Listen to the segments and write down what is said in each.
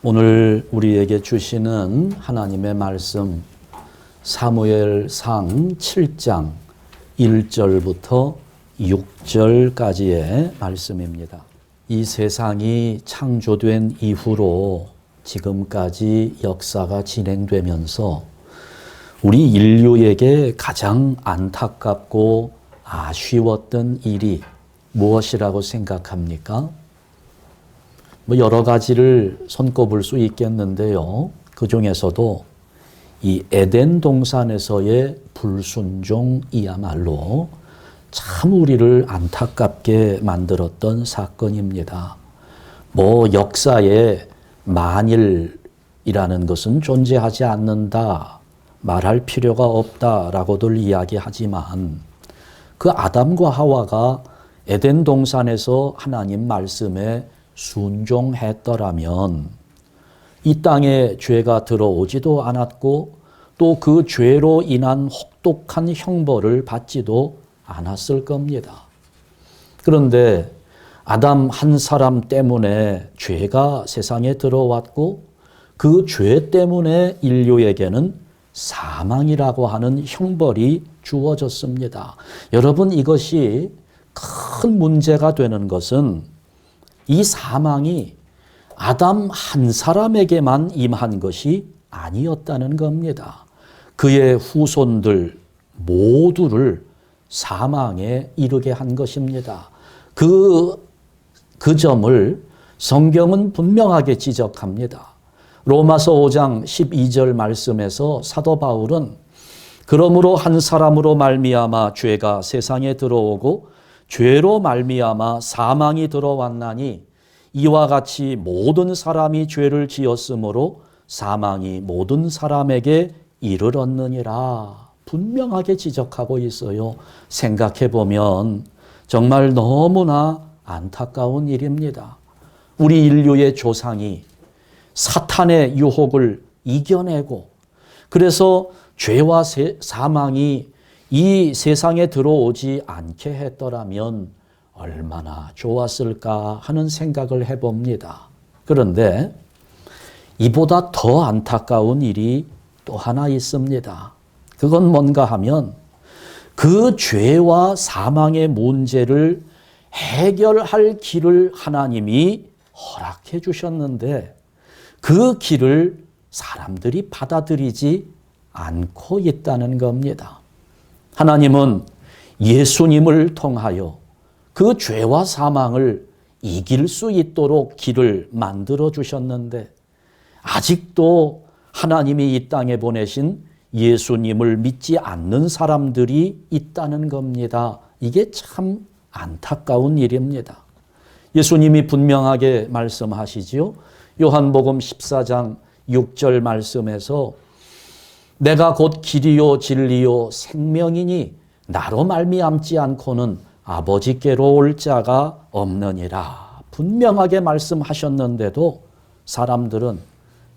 오늘 우리에게 주시는 하나님의 말씀 사무엘상 7장 1절부터 6절까지의 말씀입니다. 이 세상이 창조된 이후로 지금까지 역사가 진행되면서 우리 인류에게 가장 안타깝고 아쉬웠던 일이 무엇이라고 생각합니까? 여러 가지를 손꼽을 수 있겠는데요. 그 중에서도 이 에덴 동산에서의 불순종이야말로 참 우리를 안타깝게 만들었던 사건입니다. 역사에 만일이라는 것은 존재하지 않는다, 말할 필요가 없다라고들 이야기하지만 그 아담과 하와가 에덴 동산에서 하나님 말씀에 순종했더라면 이 땅에 죄가 들어오지도 않았고 또 그 죄로 인한 혹독한 형벌을 받지도 않았을 겁니다. 그런데 아담 한 사람 때문에 죄가 세상에 들어왔고 그 죄 때문에 인류에게는 사망이라고 하는 형벌이 주어졌습니다. 여러분, 이것이 큰 문제가 되는 것은 이 사망이 아담 한 사람에게만 임한 것이 아니었다는 겁니다. 그의 후손들 모두를 사망에 이르게 한 것입니다. 그 점을 성경은 분명하게 지적합니다. 로마서 5장 12절 말씀에서 사도 바울은 그러므로 한 사람으로 말미암아 죄가 세상에 들어오고 죄로 말미암아 사망이 들어왔나니 이와 같이 모든 사람이 죄를 지었으므로 사망이 모든 사람에게 이르렀느니라. 분명하게 지적하고 있어요. 생각해 보면 정말 너무나 안타까운 일입니다. 우리 인류의 조상이 사탄의 유혹을 이겨내고 그래서 죄와 사망이 이 세상에 들어오지 않게 했더라면 얼마나 좋았을까 하는 생각을 해봅니다. 그런데 이보다 더 안타까운 일이 또 하나 있습니다. 그건 뭔가 하면 그 죄와 사망의 문제를 해결할 길을 하나님이 허락해 주셨는데 그 길을 사람들이 받아들이지 않고 있다는 겁니다. 하나님은 예수님을 통하여 그 죄와 사망을 이길 수 있도록 길을 만들어 주셨는데 아직도 하나님이 이 땅에 보내신 예수님을 믿지 않는 사람들이 있다는 겁니다. 이게 참 안타까운 일입니다. 예수님이 분명하게 말씀하시지요. 요한복음 14장 6절 말씀에서 내가 곧 길이요 진리요 생명이니 나로 말미암지 않고는 아버지께로 올 자가 없느니라. 분명하게 말씀하셨는데도 사람들은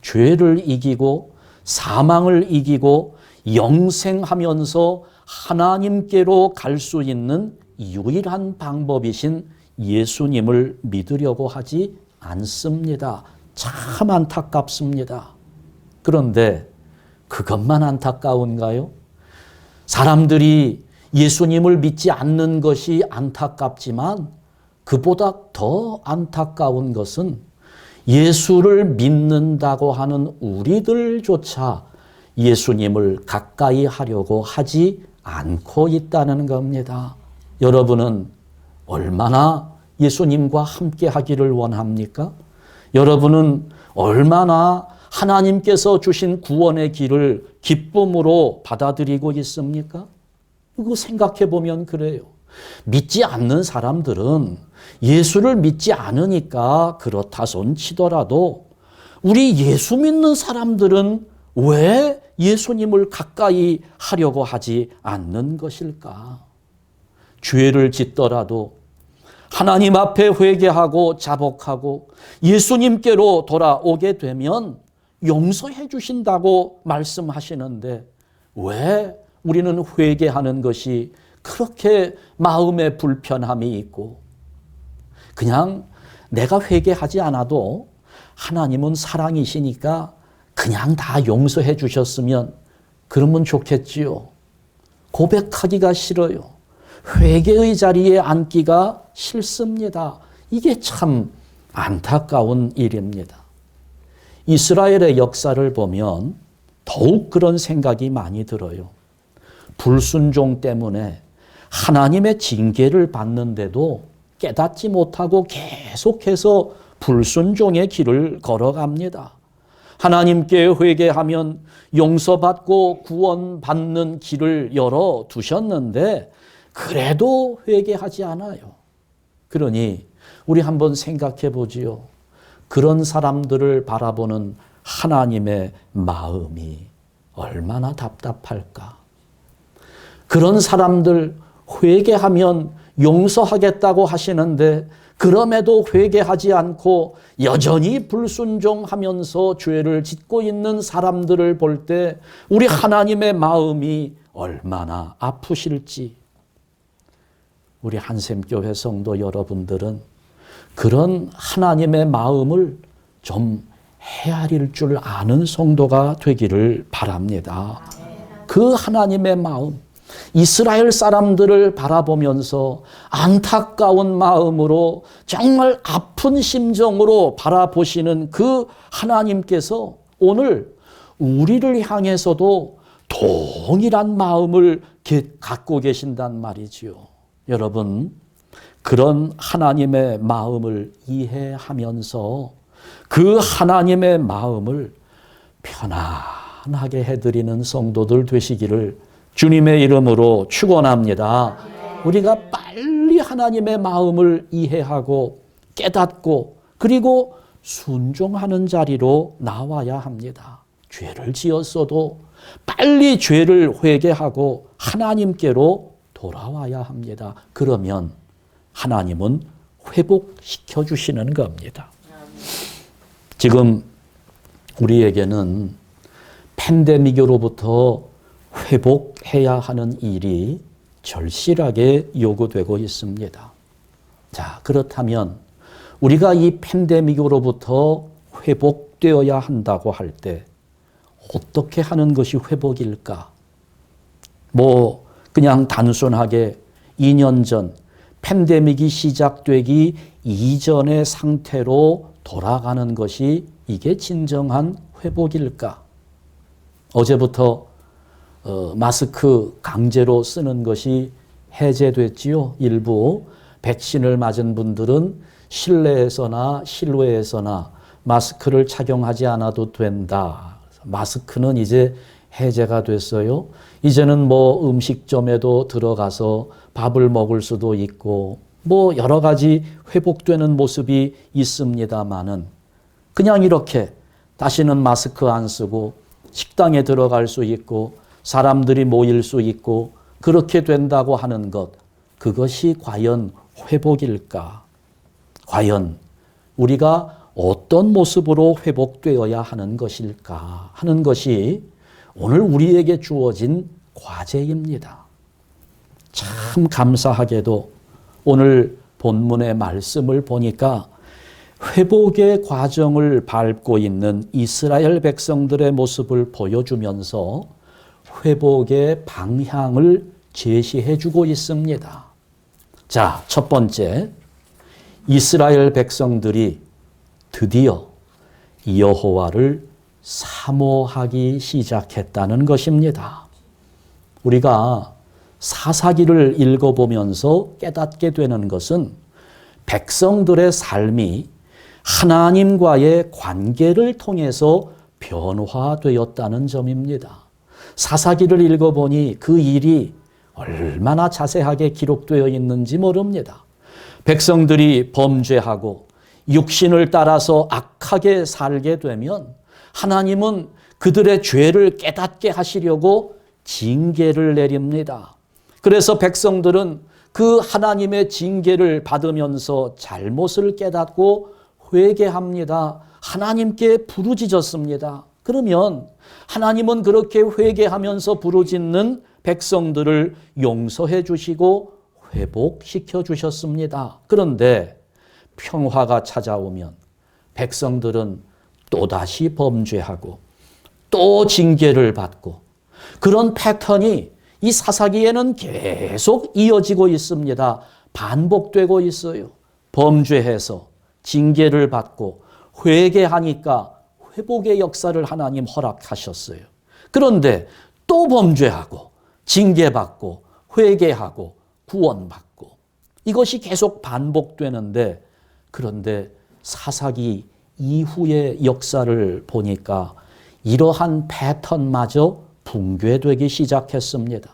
죄를 이기고 사망을 이기고 영생하면서 하나님께로 갈 수 있는 유일한 방법이신 예수님을 믿으려고 하지 않습니다. 참 안타깝습니다. 그런데 그것만 안타까운가요? 사람들이 예수님을 믿지 않는 것이 안타깝지만 그보다 더 안타까운 것은 예수를 믿는다고 하는 우리들조차 예수님을 가까이 하려고 하지 않고 있다는 겁니다. 여러분은 얼마나 예수님과 함께 하기를 원합니까? 여러분은 얼마나 하나님께서 주신 구원의 길을 기쁨으로 받아들이고 있습니까? 이거 생각해 보면 그래요. 믿지 않는 사람들은 예수를 믿지 않으니까 그렇다 손 치더라도 우리 예수 믿는 사람들은 왜 예수님을 가까이 하려고 하지 않는 것일까? 죄를 짓더라도 하나님 앞에 회개하고 자복하고 예수님께로 돌아오게 되면 용서해 주신다고 말씀하시는데 왜 우리는 회개하는 것이 그렇게 마음에 불편함이 있고 그냥 내가 회개하지 않아도 하나님은 사랑이시니까 그냥 다 용서해 주셨으면 그러면 좋겠지요. 고백하기가 싫어요. 회개의 자리에 앉기가 싫습니다. 이게 참 안타까운 일입니다. 이스라엘의 역사를 보면 더욱 그런 생각이 많이 들어요. 불순종 때문에 하나님의 징계를 받는데도 깨닫지 못하고 계속해서 불순종의 길을 걸어갑니다. 하나님께 회개하면 용서받고 구원받는 길을 열어두셨는데 그래도 회개하지 않아요. 그러니 우리 한번 생각해 보지요. 그런 사람들을 바라보는 하나님의 마음이 얼마나 답답할까. 그런 사람들 회개하면 용서하겠다고 하시는데 그럼에도 회개하지 않고 여전히 불순종하면서 죄를 짓고 있는 사람들을 볼 때 우리 하나님의 마음이 얼마나 아프실지. 우리 한샘교회 성도 여러분들은 그런 하나님의 마음을 좀 헤아릴 줄 아는 성도가 되기를 바랍니다. 그 하나님의 마음, 이스라엘 사람들을 바라보면서 안타까운 마음으로 정말 아픈 심정으로 바라보시는 그 하나님께서 오늘 우리를 향해서도 동일한 마음을 갖고 계신단 말이지요. 여러분, 그런 하나님의 마음을 이해하면서 그 하나님의 마음을 편안하게 해드리는 성도들 되시기를 주님의 이름으로 축원합니다. 우리가 빨리 하나님의 마음을 이해하고 깨닫고 그리고 순종하는 자리로 나와야 합니다. 죄를 지었어도 빨리 죄를 회개하고 하나님께로 돌아와야 합니다. 그러면 하나님은 회복시켜 주시는 겁니다. 지금 우리에게는 팬데믹으로부터 회복해야 하는 일이 절실하게 요구되고 있습니다. 자, 그렇다면 우리가 이 팬데믹으로부터 회복되어야 한다고 할 때 어떻게 하는 것이 회복일까? 그냥 단순하게 2년 전 팬데믹이 시작되기 이전의 상태로 돌아가는 것이 이게 진정한 회복일까? 어제부터 마스크 강제로 쓰는 것이 해제됐지요. 일부 백신을 맞은 분들은 실내에서나 실외에서나 마스크를 착용하지 않아도 된다. 마스크는 이제 해제가 됐어요. 이제는 음식점에도 들어가서 밥을 먹을 수도 있고 여러 가지 회복되는 모습이 있습니다만은 그냥 이렇게 다시는 마스크 안 쓰고 식당에 들어갈 수 있고 사람들이 모일 수 있고 그렇게 된다고 하는 것, 그것이 과연 회복일까? 과연 우리가 어떤 모습으로 회복되어야 하는 것일까 하는 것이 오늘 우리에게 주어진 과제입니다. 참 감사하게도 오늘 본문의 말씀을 보니까 회복의 과정을 밟고 있는 이스라엘 백성들의 모습을 보여주면서 회복의 방향을 제시해 주고 있습니다. 자, 첫 번째, 이스라엘 백성들이 드디어 여호와를 사모하기 시작했다는 것입니다. 우리가 사사기를 읽어보면서 깨닫게 되는 것은 백성들의 삶이 하나님과의 관계를 통해서 변화되었다는 점입니다. 사사기를 읽어보니 그 일이 얼마나 자세하게 기록되어 있는지 모릅니다. 백성들이 범죄하고 육신을 따라서 악하게 살게 되면 하나님은 그들의 죄를 깨닫게 하시려고 징계를 내립니다. 그래서 백성들은 그 하나님의 징계를 받으면서 잘못을 깨닫고 회개합니다. 하나님께 부르짖었습니다. 그러면 하나님은 그렇게 회개하면서 부르짖는 백성들을 용서해 주시고 회복시켜 주셨습니다. 그런데 평화가 찾아오면 백성들은 또다시 범죄하고 또 징계를 받고 그런 패턴이 이 사사기에는 계속 이어지고 있습니다. 반복되고 있어요. 범죄해서 징계를 받고 회개하니까 회복의 역사를 하나님 허락하셨어요. 그런데 또 범죄하고 징계받고 회개하고 구원받고 이것이 계속 반복되는데, 그런데 사사기 이후의 역사를 보니까 이러한 패턴마저 붕괴되기 시작했습니다.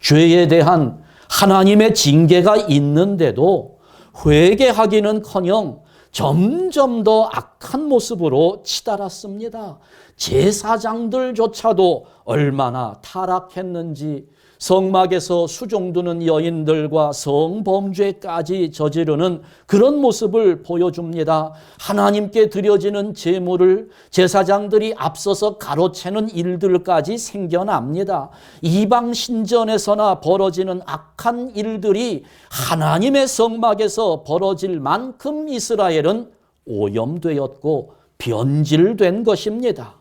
죄에 대한 하나님의 징계가 있는데도 회개하기는커녕 점점 더 악한 모습으로 치달았습니다. 제사장들조차도 얼마나 타락했는지 성막에서 수종드는 여인들과 성범죄까지 저지르는 그런 모습을 보여줍니다. 하나님께 드려지는 제물을 제사장들이 앞서서 가로채는 일들까지 생겨납니다. 이방 신전에서나 벌어지는 악한 일들이 하나님의 성막에서 벌어질 만큼 이스라엘은 오염되었고 변질된 것입니다.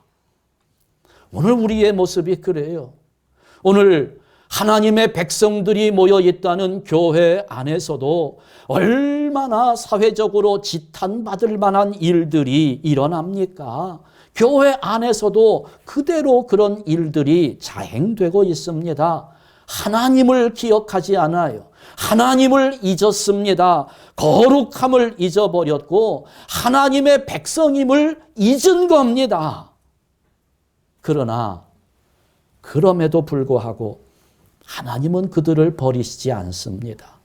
오늘 우리의 모습이 그래요. 오늘 하나님의 백성들이 모여 있다는 교회 안에서도 얼마나 사회적으로 지탄받을 만한 일들이 일어납니까? 교회 안에서도 그대로 그런 일들이 자행되고 있습니다. 하나님을 기억하지 않아요. 하나님을 잊었습니다. 거룩함을 잊어버렸고 하나님의 백성임을 잊은 겁니다. 그러나 그럼에도 불구하고 하나님은 그들을 버리시지 않습니다.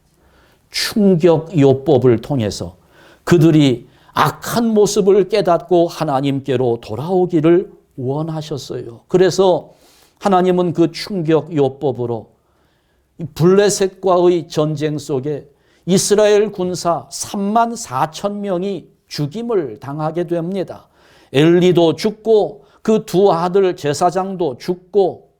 충격요법을 통해서 그들이 악한 모습을 깨닫고 하나님께로 돌아오기를 원하셨어요. 그래서 하나님은 그 충격요법으로 블레셋과의 전쟁 속에 이스라엘 군사 3만 4천 명이 죽임을 당하게 됩니다. 엘리도 죽고 그 두 아들 제사장도 죽고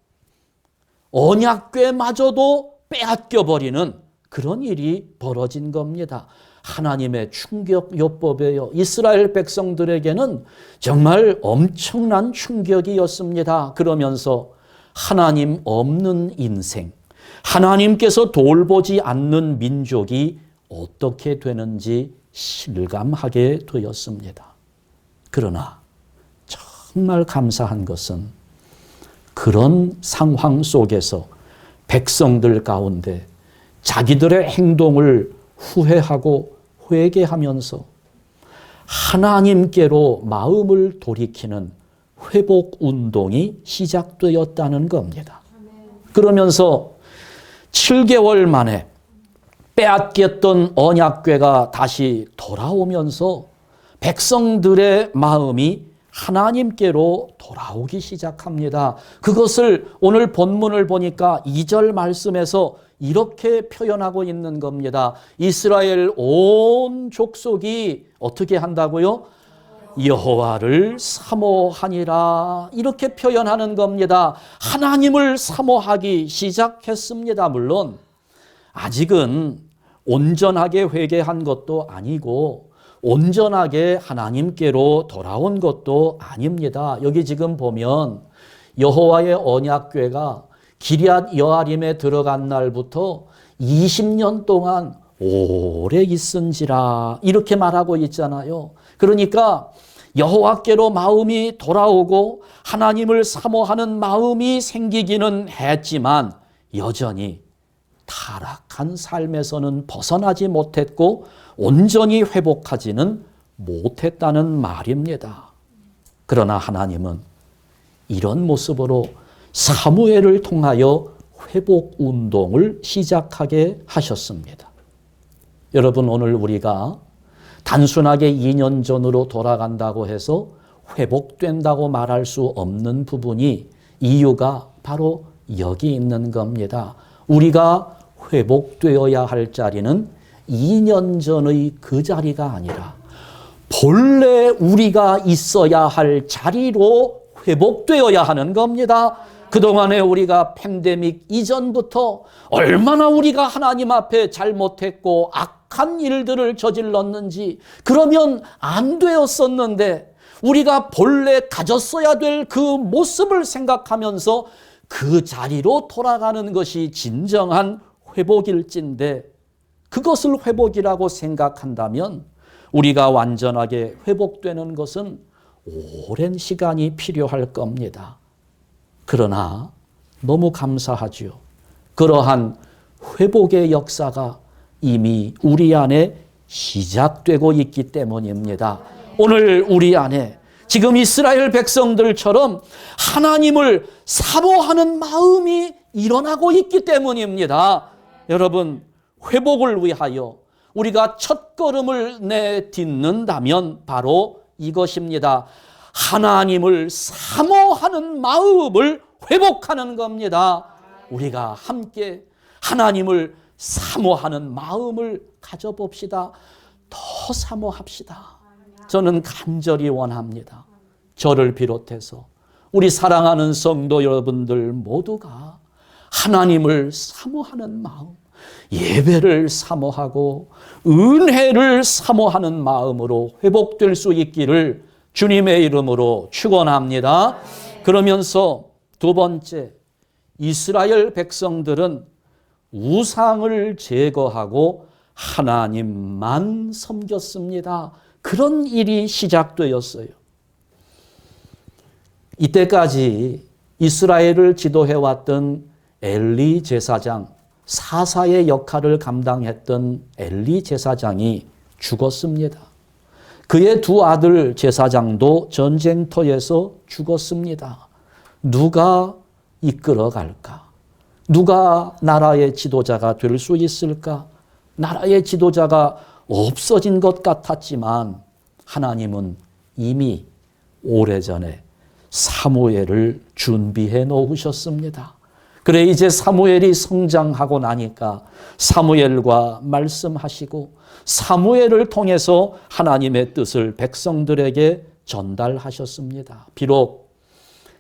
언약궤마저도 빼앗겨버리는 그런 일이 벌어진 겁니다. 하나님의 충격요법이에요. 이스라엘 백성들에게는 정말 엄청난 충격이었습니다. 그러면서 하나님 없는 인생, 하나님께서 돌보지 않는 민족이 어떻게 되는지 실감하게 되었습니다. 그러나 정말 감사한 것은 그런 상황 속에서 백성들 가운데 자기들의 행동을 후회하고 회개하면서 하나님께로 마음을 돌이키는 회복 운동이 시작되었다는 겁니다. 그러면서 7개월 만에 빼앗겼던 언약궤가 다시 돌아오면서 백성들의 마음이 하나님께로 돌아오기 시작합니다. 그것을 오늘 본문을 보니까 2절 말씀에서 이렇게 표현하고 있는 겁니다. 이스라엘 온 족속이 어떻게 한다고요? 여호와를 사모하니라, 이렇게 표현하는 겁니다. 하나님을 사모하기 시작했습니다. 물론 아직은 온전하게 회개한 것도 아니고 온전하게 하나님께로 돌아온 것도 아닙니다. 여기 지금 보면 여호와의 언약궤가 기럇 여아림에 들어간 날부터 20년 동안 오래 있은지라 이렇게 말하고 있잖아요. 그러니까 여호와께로 마음이 돌아오고 하나님을 사모하는 마음이 생기기는 했지만 여전히 타락한 삶에서는 벗어나지 못했고 온전히 회복하지는 못했다는 말입니다. 그러나 하나님은 이런 모습으로 사무엘을 통하여 회복 운동을 시작하게 하셨습니다. 여러분, 오늘 우리가 단순하게 2년 전으로 돌아간다고 해서 회복된다고 말할 수 없는 부분이 이유가 바로 여기 있는 겁니다. 우리가 회복되어야 할 자리는 2년 전의 그 자리가 아니라 본래 우리가 있어야 할 자리로 회복되어야 하는 겁니다. 그동안에 우리가 팬데믹 이전부터 얼마나 우리가 하나님 앞에 잘못했고 악한 일들을 저질렀는지, 그러면 안 되었었는데 우리가 본래 가졌어야 될 그 모습을 생각하면서 그 자리로 돌아가는 것이 진정한 회복일진데, 그것을 회복이라고 생각한다면 우리가 완전하게 회복되는 것은 오랜 시간이 필요할 겁니다. 그러나 너무 감사하지요. 그러한 회복의 역사가 이미 우리 안에 시작되고 있기 때문입니다. 오늘 우리 안에 지금 이스라엘 백성들처럼 하나님을 사모하는 마음이 일어나고 있기 때문입니다. 여러분, 회복을 위하여 우리가 첫걸음을 내딛는다면 바로 이것입니다. 하나님을 사모하는 마음을 회복하는 겁니다. 우리가 함께 하나님을 사모하는 마음을 가져봅시다. 더 사모합시다. 저는 간절히 원합니다. 저를 비롯해서 우리 사랑하는 성도 여러분들 모두가 하나님을 사모하는 마음, 예배를 사모하고 은혜를 사모하는 마음으로 회복될 수 있기를 주님의 이름으로 축원합니다. 그러면서 두 번째, 이스라엘 백성들은 우상을 제거하고 하나님만 섬겼습니다. 그런 일이 시작되었어요. 이때까지 이스라엘을 지도해왔던 엘리 제사장, 사사의 역할을 감당했던 엘리 제사장이 죽었습니다. 그의 두 아들 제사장도 전쟁터에서 죽었습니다. 누가 이끌어갈까? 누가 나라의 지도자가 될 수 있을까? 나라의 지도자가 없어진 것 같았지만 하나님은 이미 오래전에 사무엘을 준비해 놓으셨습니다. 그래, 이제 사무엘이 성장하고 나니까 사무엘과 말씀하시고 사무엘을 통해서 하나님의 뜻을 백성들에게 전달하셨습니다. 비록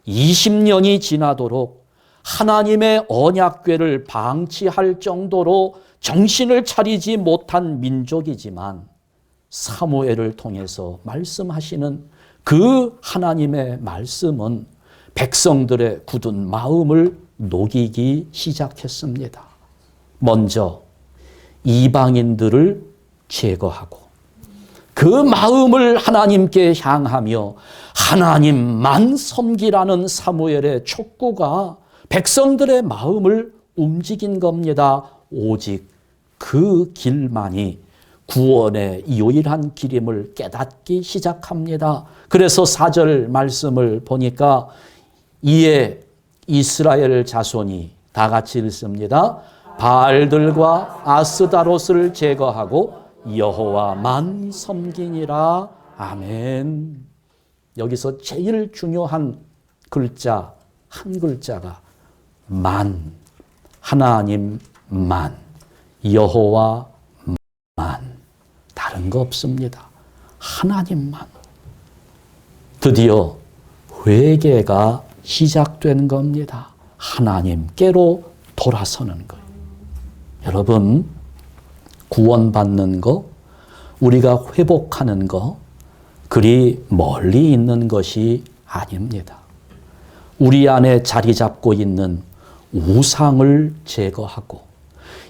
20년이 지나도록 하나님의 언약궤를 방치할 정도로 정신을 차리지 못한 민족이지만 사무엘을 통해서 말씀하시는 그 하나님의 말씀은 백성들의 굳은 마음을 녹이기 시작했습니다. 먼저 이방인들을 제거하고 그 마음을 하나님께 향하며 하나님만 섬기라는 사무엘의 촉구가 백성들의 마음을 움직인 겁니다. 오직 그 길만이 구원의 유일한 길임을 깨닫기 시작합니다. 그래서 4절 말씀을 보니까 이에 이스라엘 자손이 다 같이 읽습니다. 바알들과 아스다롯을 제거하고 여호와만 섬기니라. 아멘. 여기서 제일 중요한 글자, 한 글자가 만, 하나님만, 여호와만, 다른 거 없습니다. 하나님만. 드디어 회개가 시작된 겁니다. 하나님께로 돌아서는 거예요. 여러분, 구원받는 거, 우리가 회복하는 거, 그리 멀리 있는 것이 아닙니다. 우리 안에 자리 잡고 있는 우상을 제거하고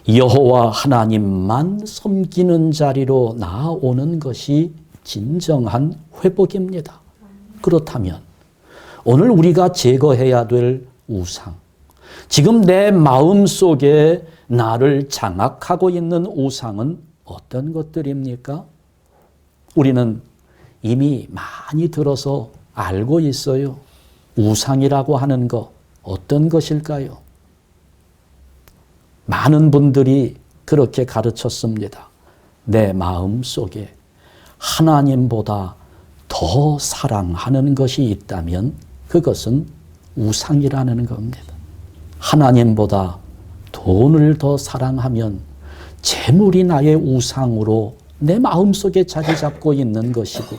여호와 하나님만 섬기는 자리로 나아오는 것이 진정한 회복입니다. 그렇다면 오늘 우리가 제거해야 될 우상, 지금 내 마음속에 나를 장악하고 있는 우상은 어떤 것들입니까? 우리는 이미 많이 들어서 알고 있어요. 우상이라고 하는 것 어떤 것일까요? 많은 분들이 그렇게 가르쳤습니다. 내 마음속에 하나님보다 더 사랑하는 것이 있다면 그것은 우상이라는 겁니다. 하나님보다 돈을 더 사랑하면 재물이 나의 우상으로 내 마음속에 자리 잡고 있는 것이고,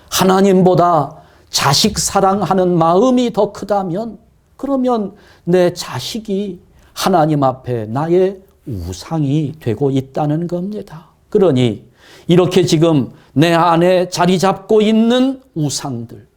하나님보다 자식 사랑하는 마음이 더 크다면 그러면 내 자식이 하나님 앞에 나의 우상이 되고 있다는 겁니다. 그러니 이렇게 지금 내 안에 자리 잡고 있는 우상들,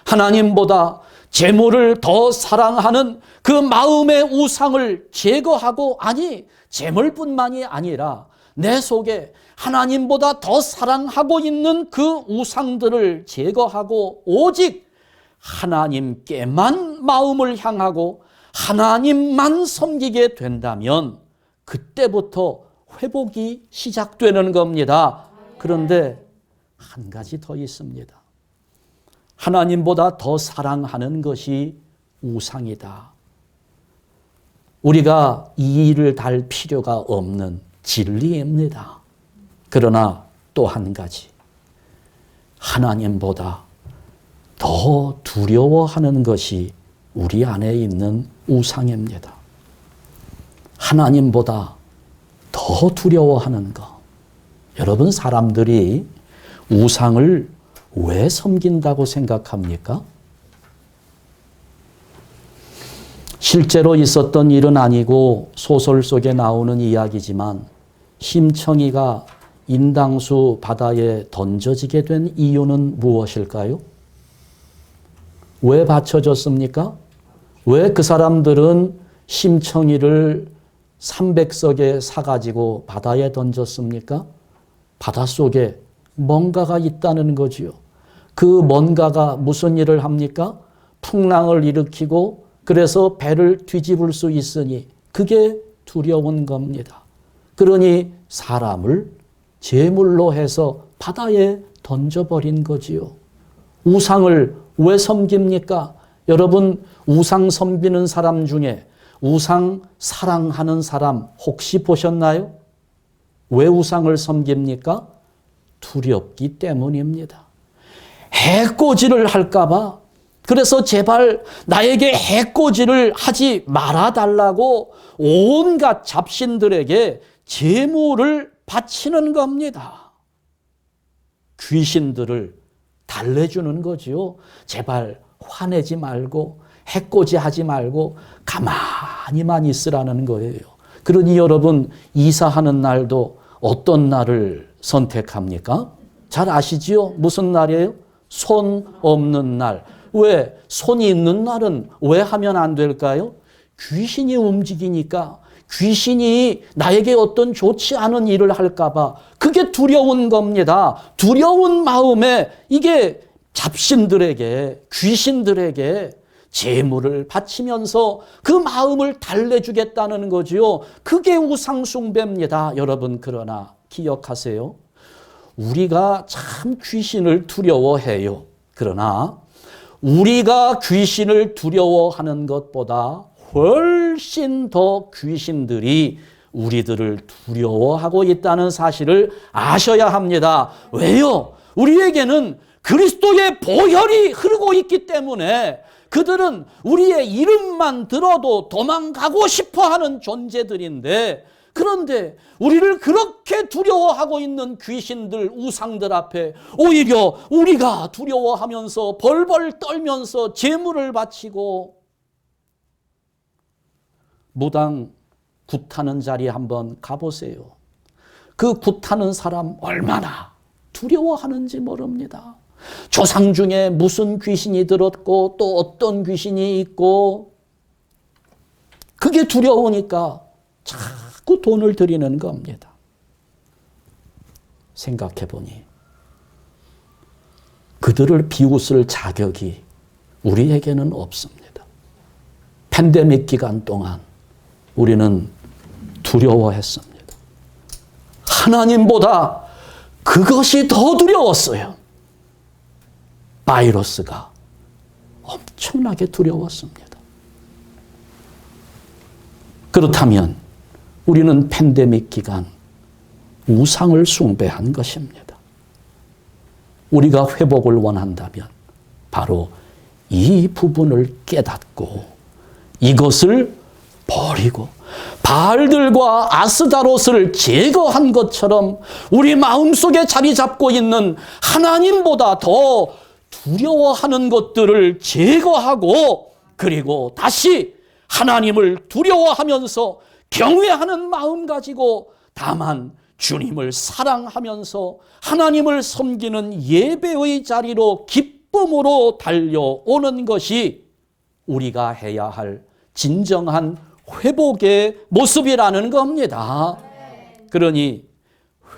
하나님보다 재물을 더 사랑하는 그 마음의 우상을 제거하고, 아니 재물뿐만이 아니라 내 속에 하나님보다 더 사랑하고 있는 그 우상들을 제거하고 오직 하나님께만 마음을 향하고 하나님만 섬기게 된다면 그때부터 회복이 시작되는 겁니다. 그런데 한 가지 더 있습니다. 하나님보다 더 사랑하는 것이 우상이다. 우리가 이의를 달 필요가 없는 진리입니다. 그러나 또 한 가지, 하나님보다 더 두려워하는 것이 우리 안에 있는 우상입니다. 하나님보다 더 두려워하는 것. 여러분, 사람들이 우상을 왜 섬긴다고 생각합니까? 실제로 있었던 일은 아니고 소설 속에 나오는 이야기지만 심청이가 인당수 바다에 던져지게 된 이유는 무엇일까요? 왜 바쳐졌습니까? 왜 그 사람들은 심청이를 300석에 사가지고 바다에 던졌습니까? 바닷속에 뭔가가 있다는 거지요. 그 뭔가가 무슨 일을 합니까? 풍랑을 일으키고 그래서 배를 뒤집을 수 있으니 그게 두려운 겁니다. 그러니 사람을 제물로 해서 바다에 던져버린 거지요. 우상을 왜 섬깁니까? 여러분, 우상 섬기는 사람 중에 우상 사랑하는 사람 혹시 보셨나요? 왜 우상을 섬깁니까? 두렵기 때문입니다. 해코지를 할까봐, 그래서 제발 나에게 해코지를 하지 말아달라고 온갖 잡신들에게 제물을 바치는 겁니다. 귀신들을 달래주는 거지요. 제발 화내지 말고 해코지하지 말고 가만히만 있으라는 거예요. 그러니 여러분, 이사하는 날도 어떤 날을 선택합니까? 잘 아시지요? 무슨 날이에요? 손 없는 날. 왜? 손이 있는 날은 왜 하면 안 될까요? 귀신이 움직이니까, 귀신이 나에게 어떤 좋지 않은 일을 할까봐 그게 두려운 겁니다. 두려운 마음에 이게 잡신들에게, 귀신들에게 제물을 바치면서 그 마음을 달래주겠다는 거지요. 그게 우상숭배입니다. 여러분, 그러나 기억하세요. 우리가 참 귀신을 두려워해요. 그러나 우리가 귀신을 두려워하는 것보다 훨씬 더 귀신들이 우리들을 두려워하고 있다는 사실을 아셔야 합니다. 왜요? 우리에게는 그리스도의 보혈이 흐르고 있기 때문에 그들은 우리의 이름만 들어도 도망가고 싶어하는 존재들인데, 그런데 우리를 그렇게 두려워하고 있는 귀신들, 우상들 앞에 오히려 우리가 두려워하면서 벌벌 떨면서 제물을 바치고, 무당 굿하는 자리에 한번 가보세요. 그 굿하는 사람 얼마나 두려워하는지 모릅니다. 조상 중에 무슨 귀신이 들었고 또 어떤 귀신이 있고, 그게 두려우니까 자꾸 돈을 들이는 겁니다. 생각해 보니 그들을 비웃을 자격이 우리에게는 없습니다. 팬데믹 기간 동안 우리는 두려워했습니다. 하나님보다 그것이 더 두려웠어요. 바이러스가 엄청나게 두려웠습니다. 그렇다면 우리는 팬데믹 기간 우상을 숭배한 것입니다. 우리가 회복을 원한다면 바로 이 부분을 깨닫고 이것을 버리고 바알들과 아스다롯을 제거한 것처럼 우리 마음속에 자리 잡고 있는 하나님보다 더 두려워하는 것들을 제거하고, 그리고 다시 하나님을 두려워하면서 경외하는 마음 가지고 다만 주님을 사랑하면서 하나님을 섬기는 예배의 자리로 기쁨으로 달려오는 것이 우리가 해야 할 진정한 회복의 모습이라는 겁니다. 그러니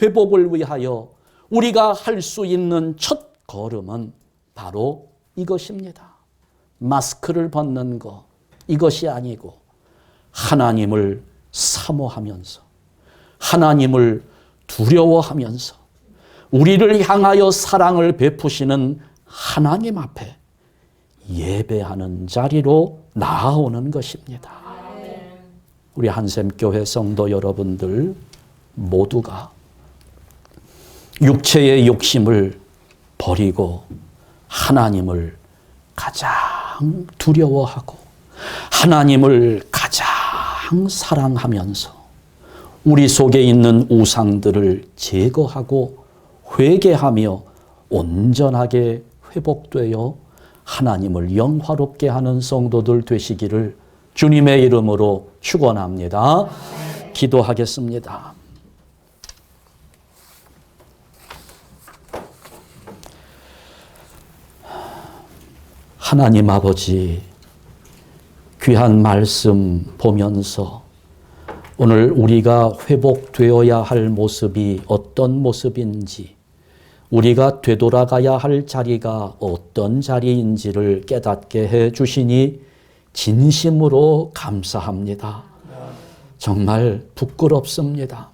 회복을 위하여 우리가 할 수 있는 첫 걸음은 바로 이것입니다. 마스크를 벗는 것, 이것이 아니고 하나님을 사모하면서 하나님을 두려워하면서 우리를 향하여 사랑을 베푸시는 하나님 앞에 예배하는 자리로 나아오는 것입니다. 우리 한샘교회 성도 여러분들 모두가 육체의 욕심을 버리고 하나님을 가장 두려워하고 하나님을 가장 사랑하면서 우리 속에 있는 우상들을 제거하고 회개하며 온전하게 회복되어 하나님을 영화롭게 하는 성도들 되시기를 주님의 이름으로 축원합니다. 기도하겠습니다. 하나님 아버지, 귀한 말씀 보면서 오늘 우리가 회복되어야 할 모습이 어떤 모습인지, 우리가 되돌아가야 할 자리가 어떤 자리인지를 깨닫게 해 주시니 진심으로 감사합니다. 정말 부끄럽습니다.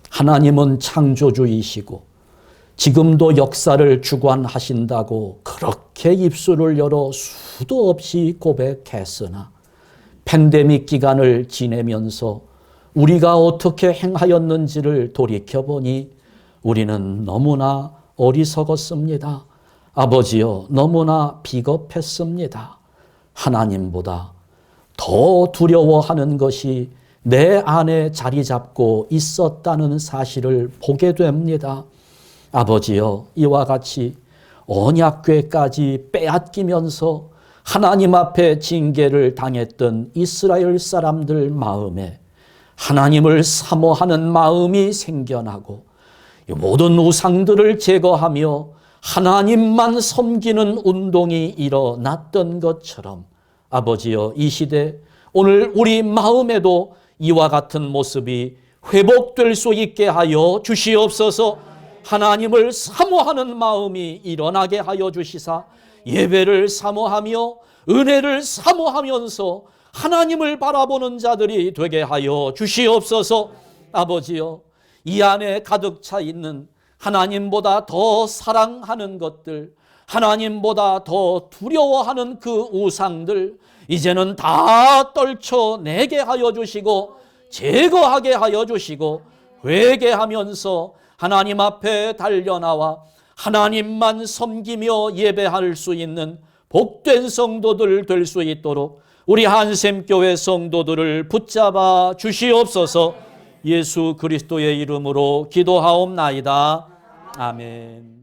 하나님은 창조주이시고 지금도 역사를 주관하신다고 그렇게 입술을 열어 수도 없이 고백했으나 팬데믹 기간을 지내면서 우리가 어떻게 행하였는지를 돌이켜보니 우리는 너무나 어리석었습니다. 아버지여, 너무나 비겁했습니다. 하나님보다 더 두려워하는 것이 내 안에 자리 잡고 있었다는 사실을 보게 됩니다. 아버지여, 이와 같이 언약궤까지 빼앗기면서 하나님 앞에 징계를 당했던 이스라엘 사람들 마음에 하나님을 사모하는 마음이 생겨나고 모든 우상들을 제거하며 하나님만 섬기는 운동이 일어났던 것처럼 아버지여, 이 시대 오늘 우리 마음에도 이와 같은 모습이 회복될 수 있게 하여 주시옵소서. 하나님을 사모하는 마음이 일어나게 하여 주시사 예배를 사모하며 은혜를 사모하면서 하나님을 바라보는 자들이 되게 하여 주시옵소서. 아버지여, 이 안에 가득 차 있는 하나님보다 더 사랑하는 것들, 하나님보다 더 두려워하는 그 우상들 이제는 다 떨쳐내게 하여 주시고 제거하게 하여 주시고 회개하면서 하나님 앞에 달려나와 하나님만 섬기며 예배할 수 있는 복된 성도들 될 수 있도록 우리 한샘교회 성도들을 붙잡아 주시옵소서. 예수 그리스도의 이름으로 기도하옵나이다. 아멘.